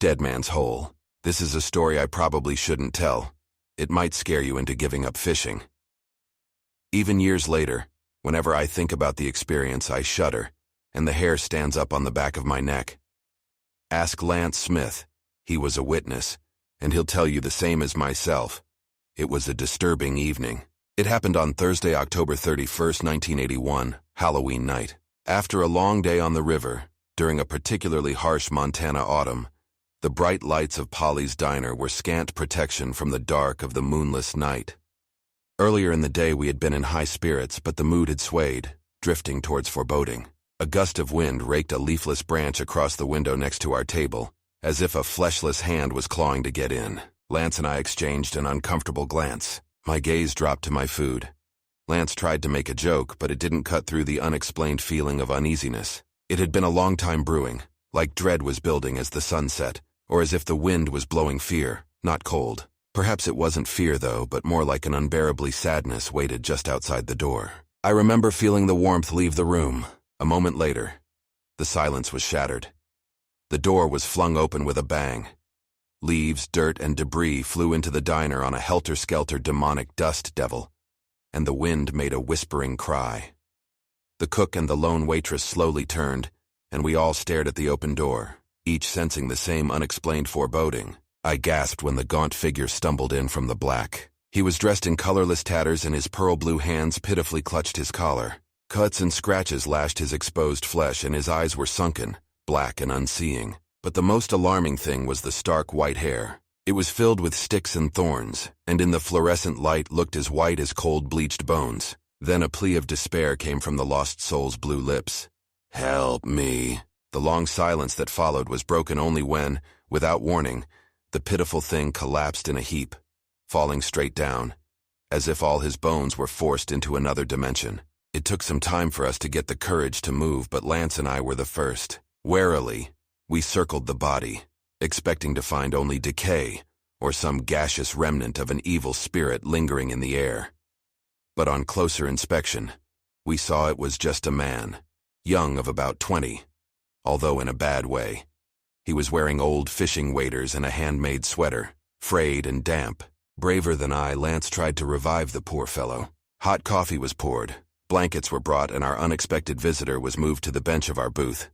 Deadman's Hole. This is a story I probably shouldn't tell. It might scare you into giving up fishing. Even years later, whenever I think about the experience, I shudder, and the hair stands up on the back of my neck. Ask Lance Smith. He was a witness, and he'll tell you the same as myself. It was a disturbing evening. It happened on Thursday, October 31st, 1981, Halloween night. After a long day on the river, during a particularly harsh Montana autumn, the bright lights of Polly's diner were scant protection from the dark of the moonless night. Earlier in the day we had been in high spirits, but the mood had swayed, drifting towards foreboding. A gust of wind raked a leafless branch across the window next to our table, as if a fleshless hand was clawing to get in. Lance and I exchanged an uncomfortable glance. My gaze dropped to my food. Lance tried to make a joke, but it didn't cut through the unexplained feeling of uneasiness. It had been a long time brewing, like dread was building as the sun set, or as if the wind was blowing fear, not cold. Perhaps it wasn't fear, though, but more like an unbearably sadness waited just outside the door. I remember feeling the warmth leave the room. A moment later, the silence was shattered. The door was flung open with a bang. Leaves, dirt, and debris flew into the diner on a helter-skelter demonic dust devil, and the wind made a whispering cry. The cook and the lone waitress slowly turned, and we all stared at the open door, each sensing the same unexplained foreboding. I gasped when the gaunt figure stumbled in from the black. He was dressed in colorless tatters, and his pearl blue hands pitifully clutched his collar. Cuts and scratches lashed his exposed flesh, and his eyes were sunken, black and unseeing. But the most alarming thing was the stark white hair. It was filled with sticks and thorns, and in the fluorescent light looked as white as cold bleached bones. Then a plea of despair came from the lost soul's blue lips. "Help me." The long silence that followed was broken only when, without warning, the pitiful thing collapsed in a heap, falling straight down, as if all his bones were forced into another dimension. It took some time for us to get the courage to move, but Lance and I were the first. Warily, we circled the body, expecting to find only decay or some gaseous remnant of an evil spirit lingering in the air. But on closer inspection, we saw it was just a man, young of about 20, although in a bad way. He was wearing old fishing waders and a handmade sweater, frayed and damp. Braver than I, Lance tried to revive the poor fellow. Hot coffee was poured, blankets were brought, and our unexpected visitor was moved to the bench of our booth.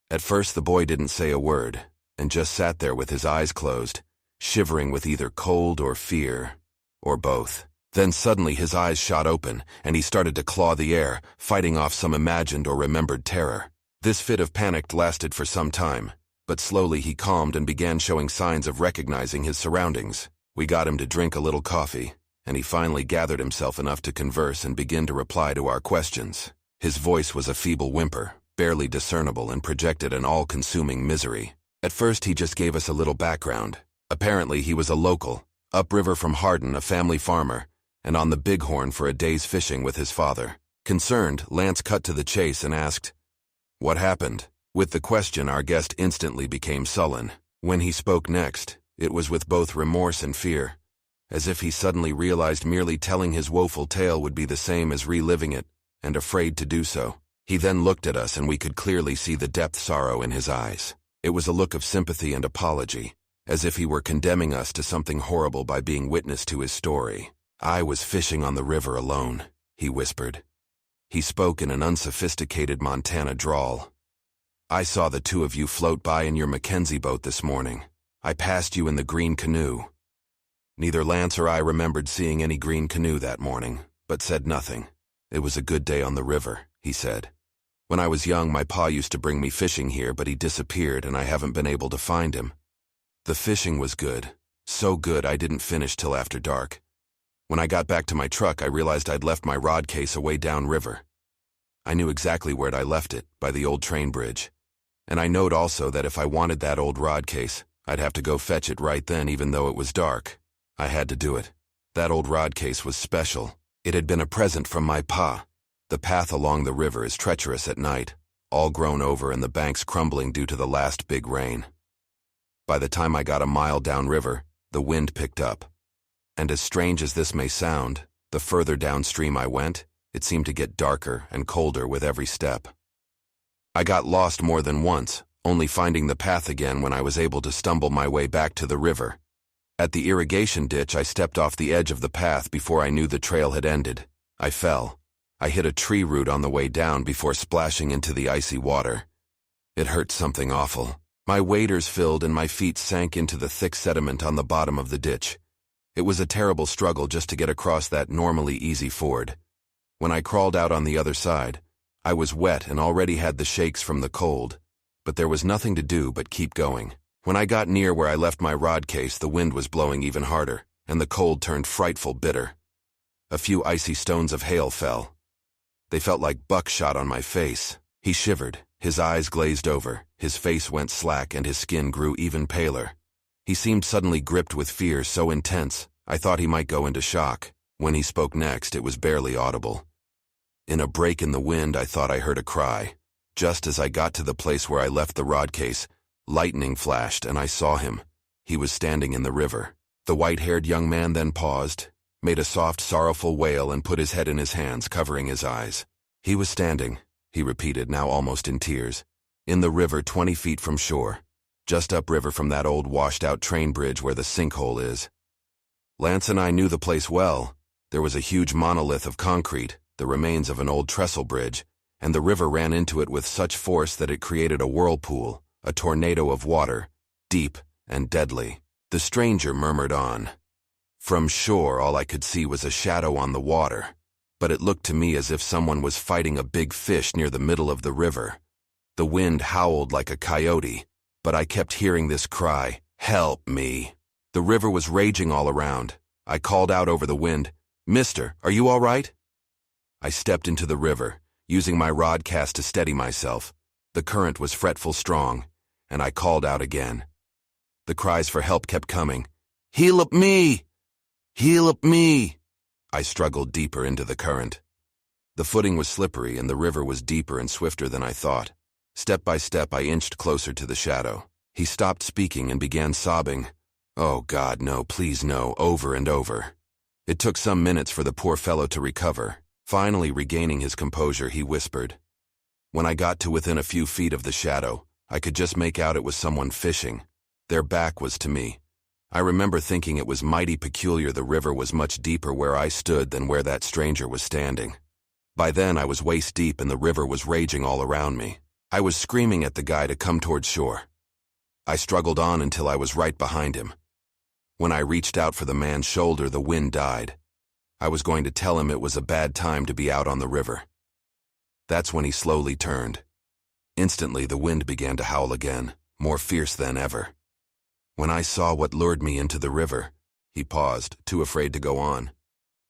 At first the boy didn't say a word, and just sat there with his eyes closed, shivering with either cold or fear, or both. Then suddenly his eyes shot open, and he started to claw the air, fighting off some imagined or remembered terror. This fit of panic lasted for some time, but slowly he calmed and began showing signs of recognizing his surroundings. We got him to drink a little coffee, and he finally gathered himself enough to converse and begin to reply to our questions. His voice was a feeble whimper, barely discernible, and projected an all-consuming misery. At first he just gave us a little background. Apparently he was a local, upriver from Hardin, a family farmer, and on the Bighorn for a day's fishing with his father. Concerned, Lance cut to the chase and asked, "What happened?" With the question, our guest instantly became sullen. When he spoke next, it was with both remorse and fear, as if he suddenly realized merely telling his woeful tale would be the same as reliving it, and afraid to do so. He then looked at us, and we could clearly see the depth sorrow in his eyes. It was a look of sympathy and apology, as if he were condemning us to something horrible by being witness to his story. "I was fishing on the river alone," he whispered. He spoke in an unsophisticated Montana drawl. "I saw the two of you float by in your Mackenzie boat this morning. I passed you in the green canoe." Neither Lance or I remembered seeing any green canoe that morning, but said nothing. "It was a good day on the river," he said. "When I was young, my pa used to bring me fishing here, but he disappeared and I haven't been able to find him. The fishing was good, so good I didn't finish till after dark. When I got back to my truck, I realized I'd left my rod case away downriver. I knew exactly where'd I left it, by the old train bridge. And I knowed also that if I wanted that old rod case, I'd have to go fetch it right then, even though it was dark. I had to do it. That old rod case was special. It had been a present from my pa. The path along the river is treacherous at night, all grown over and the banks crumbling due to the last big rain. By the time I got a mile downriver, the wind picked up. And as strange as this may sound, the further downstream I went, it seemed to get darker and colder with every step. I got lost more than once, only finding the path again when I was able to stumble my way back to the river. At the irrigation ditch, I stepped off the edge of the path before I knew the trail had ended. I fell. I hit a tree root on the way down before splashing into the icy water. It hurt something awful. My waders filled and my feet sank into the thick sediment on the bottom of the ditch. It was a terrible struggle just to get across that normally easy ford. When I crawled out on the other side, I was wet and already had the shakes from the cold, but there was nothing to do but keep going. When I got near where I left my rod case, the wind was blowing even harder, and the cold turned frightful bitter. A few icy stones of hail fell. They felt like buckshot on my face. He shivered, his eyes glazed over, his face went slack, and his skin grew even paler. He seemed suddenly gripped with fear so intense, I thought he might go into shock. When he spoke next, it was barely audible. In a break in the wind, I thought I heard a cry. Just as I got to the place where I left the rod case, lightning flashed and I saw him. He was standing in the river. The white-haired young man then paused, made a soft, sorrowful wail, and put his head in his hands, covering his eyes. He was standing, he repeated, now almost in tears, in the river 20 feet from shore, just upriver from that old washed-out train bridge where the sinkhole is. Lance and I knew the place well. There was a huge monolith of concrete, the remains of an old trestle bridge, and the river ran into it with such force that it created a whirlpool, a tornado of water, deep and deadly. The stranger murmured on. From shore, all I could see was a shadow on the water, but it looked to me as if someone was fighting a big fish near the middle of the river. The wind howled like a coyote, but I kept hearing this cry, "Help me." The river was raging all around. I called out over the wind, "Mister, are you all right?" I stepped into the river, using my rod cast to steady myself. The current was fretful strong, and I called out again. The cries for help kept coming. "Help me! Help me!" I struggled deeper into the current. The footing was slippery and the river was deeper and swifter than I thought. Step by step, I inched closer to the shadow. He stopped speaking and began sobbing, "Oh God, no, please no," over and over. It took some minutes for the poor fellow to recover. Finally regaining his composure, he whispered. When I got to within a few feet of the shadow, I could just make out it was someone fishing. Their back was to me. I remember thinking it was mighty peculiar the river was much deeper where I stood than where that stranger was standing. By then I was waist deep and the river was raging all around me. I was screaming at the guy to come towards shore. I struggled on until I was right behind him. When I reached out for the man's shoulder, the wind died. I was going to tell him it was a bad time to be out on the river. That's when he slowly turned. Instantly, the wind began to howl again, more fierce than ever. When I saw what lured me into the river, he paused, too afraid to go on.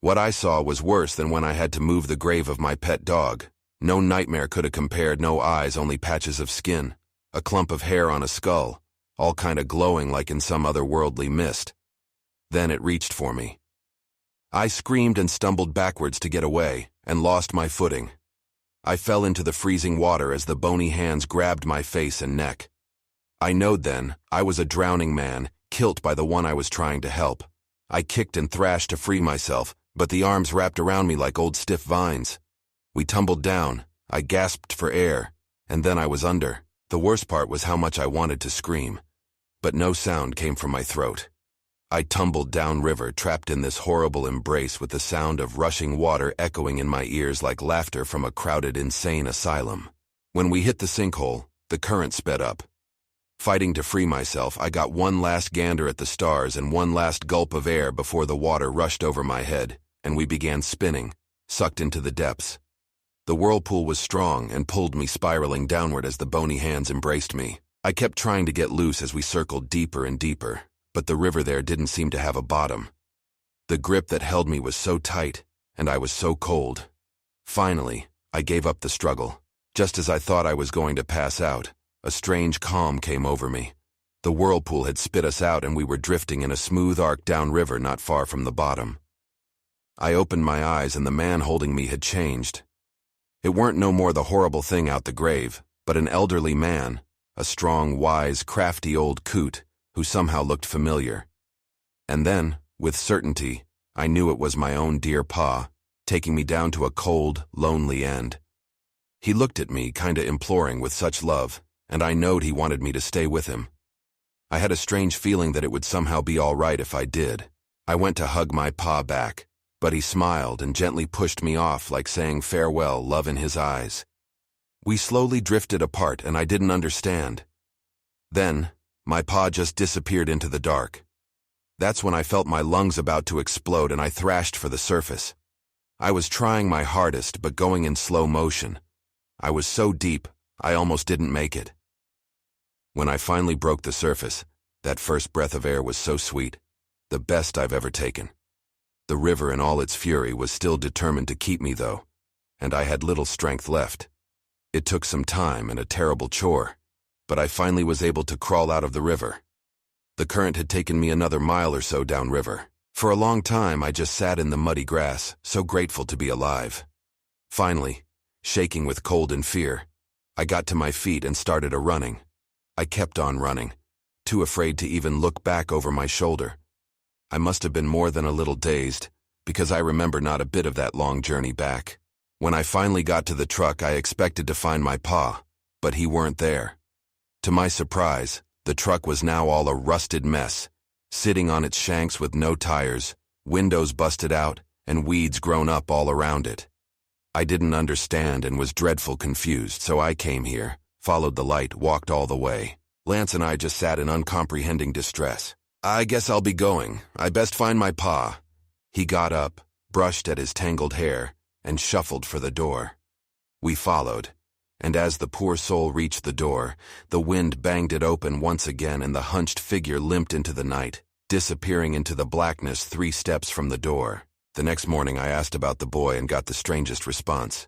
What I saw was worse than when I had to move the grave of my pet dog. No nightmare could have compared, no eyes, only patches of skin, a clump of hair on a skull, all kind of glowing like in some otherworldly mist. Then it reached for me. I screamed and stumbled backwards to get away, and lost my footing. I fell into the freezing water as the bony hands grabbed my face and neck. I knowed then I was a drowning man, killed by the one I was trying to help. I kicked and thrashed to free myself, but the arms wrapped around me like old stiff vines. We tumbled down, I gasped for air, and then I was under. The worst part was how much I wanted to scream, but no sound came from my throat. I tumbled downriver, trapped in this horrible embrace with the sound of rushing water echoing in my ears like laughter from a crowded insane asylum. When we hit the sinkhole, the current sped up. Fighting to free myself, I got one last gander at the stars and one last gulp of air before the water rushed over my head, and we began spinning, sucked into the depths. The whirlpool was strong and pulled me spiraling downward as the bony hands embraced me. I kept trying to get loose as we circled deeper and deeper, but the river there didn't seem to have a bottom. The grip that held me was so tight, and I was so cold. Finally, I gave up the struggle. Just as I thought I was going to pass out, a strange calm came over me. The whirlpool had spit us out and we were drifting in a smooth arc downriver not far from the bottom. I opened my eyes and the man holding me had changed. It weren't no more the horrible thing out the grave, but an elderly man, a strong, wise, crafty old coot, who somehow looked familiar. And then, with certainty, I knew it was my own dear Pa, taking me down to a cold, lonely end. He looked at me, kinda imploring with such love, and I knowed he wanted me to stay with him. I had a strange feeling that it would somehow be all right if I did. I went to hug my pa back, but he smiled and gently pushed me off like saying farewell, love in his eyes. We slowly drifted apart and I didn't understand. Then, my pa just disappeared into the dark. That's when I felt my lungs about to explode and I thrashed for the surface. I was trying my hardest but going in slow motion. I was so deep, I almost didn't make it. When I finally broke the surface, that first breath of air was so sweet, the best I've ever taken. The river in all its fury was still determined to keep me though, and I had little strength left. It took some time and a terrible chore, but I finally was able to crawl out of the river. The current had taken me another mile or so downriver. For a long time I just sat in the muddy grass, so grateful to be alive. Finally, shaking with cold and fear, I got to my feet and started running. I kept on running, too afraid to even look back over my shoulder. I must have been more than a little dazed, because I remember not a bit of that long journey back. When I finally got to the truck, I expected to find my pa, but he weren't there. To my surprise, the truck was now all a rusted mess, sitting on its shanks with no tires, windows busted out, and weeds grown up all around it. I didn't understand and was dreadful confused, so I came here, followed the light, walked all the way. Lance and I just sat in uncomprehending distress. I guess I'll be going. I best find my pa. He got up, brushed at his tangled hair, and shuffled for the door. We followed, and as the poor soul reached the door, the wind banged it open once again and the hunched figure limped into the night, disappearing into the blackness 3 steps from the door. The next morning I asked about the boy and got the strangest response.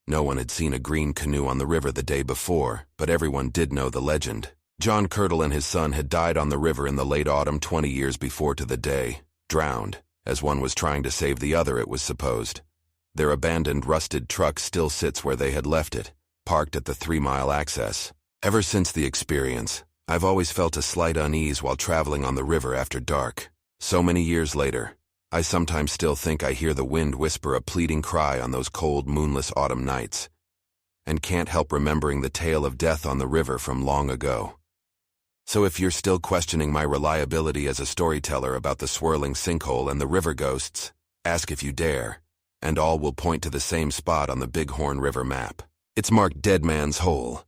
No one had seen a green canoe on the river the day before, but everyone did know the legend. John Kirtle and his son had died on the river in the late autumn 20 years before to the day, drowned, as one was trying to save the other, it was supposed. Their abandoned, rusted truck still sits where they had left it, parked at the 3-mile access. Ever since the experience, I've always felt a slight unease while traveling on the river after dark. So many years later, I sometimes still think I hear the wind whisper a pleading cry on those cold, moonless autumn nights, and can't help remembering the tale of death on the river from long ago. So if you're still questioning my reliability as a storyteller about the swirling sinkhole and the river ghosts, ask if you dare, and all will point to the same spot on the Bighorn River map. It's marked Deadman's Hole.